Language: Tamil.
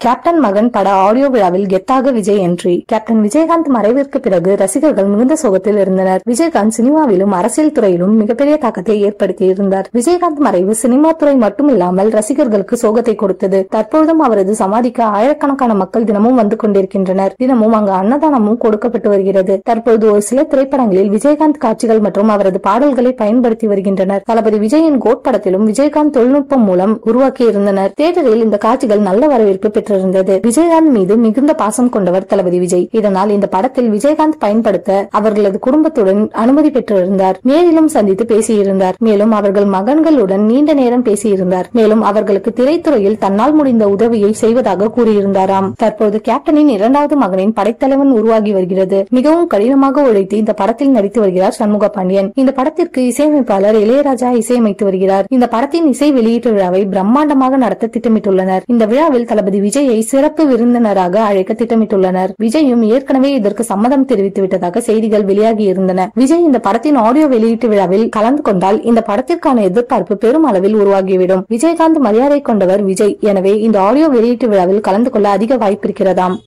கேப்டன் மகன் பட ஆடியோ விழாவில் கெத்தாக விஜய் என்ட்ரி. கேப்டன் விஜயகாந்த் மறைவிற்கு பிறகு ரசிகர்கள் மிகுந்த சோகத்தில் இருந்தனர். விஜயகாந்த் சினிமாவிலும் அரசியல் துறையிலும் மிகப்பெரிய தாக்கத்தை ஏற்படுத்தி இருந்தார். விஜயகாந்த் மறைவு சினிமா துறை மட்டுமில்லாமல் ரசிகர்களுக்கு சோகத்தை கொடுத்தது. தற்போதும் அவரது சமாதிக்கு ஆயிரக்கணக்கான மக்கள் தினமும் வந்து கொண்டிருக்கின்றனர். தினமும் அங்கு அன்னதானமும் கொடுக்கப்பட்டு வருகிறது. தற்போது ஒரு சில திரைப்படங்களில் விஜயகாந்த் காட்சிகள் மற்றும் அவரது பாடல்களை பயன்படுத்தி வருகின்றனர். தளபதி விஜயின் கோட் படத்திலும் விஜயகாந்த் தொழில்நுட்பம் மூலம் உருவாக்கி இருந்தனர். தியேட்டரில் இந்த காட்சிகள் நல்ல வரவேற்பு பெற்று இருந்தது. விஜயகாந்த் மீது மிகுந்த பாசம் கொண்டவர் தளபதி விஜய். இதனால் இந்த படத்தில் விஜயகாந்த் பயன்படுத்த அவர்களது குடும்பத்துடன் அனுமதி பெற்றிருந்தார். நேரிலும் சந்தித்து பேசியிருந்தார். மேலும் அவர்கள் மகன்களுடன் நீண்ட நேரம் பேசியிருந்தார். மேலும் அவர்களுக்கு திரைத்துறையில் தன்னால் முடிந்த உதவியை செய்வதாக கூறியிருந்தாராம். தற்போது கேப்டனின் இரண்டாவது மகனின் படைத்தலைவன் உருவாகி வருகிறது. மிகவும் கடினமாக உழைத்து இந்த படத்தில் நடித்து வருகிறார் சண்முக பாண்டியன். இந்த படத்திற்கு இசையமைப்பாளர் இளையராஜா இசையமைத்து வருகிறார். இந்த படத்தின் இசை வெளியீட்டு விழாவை பிரம்மாண்டமாக நடத்த திட்டமிட்டுள்ளனர். இந்த விழாவில் தளபதி விஜயை சிறப்பு விருந்தினராக அழைக்க திட்டமிட்டுள்ளனர். விஜயும் ஏற்கனவே இதற்கு சம்மதம் தெரிவித்து விட்டதாக செய்திகள் வெளியாகி இருந்தன. விஜய் இந்த படத்தின் ஆடியோ வெளியீட்டு விழாவில் கலந்து கொண்டால் இந்த படத்திற்கான எதிர்பார்ப்பு பெரும் அளவில் உருவாகிவிடும். விஜயகாந்த் மரியாதை கொண்டவர் விஜய். எனவே இந்த ஆடியோ வெளியீட்டு விழாவில் கலந்து கொள்ள அதிக வாய்ப்பு இருக்கிறதாம்.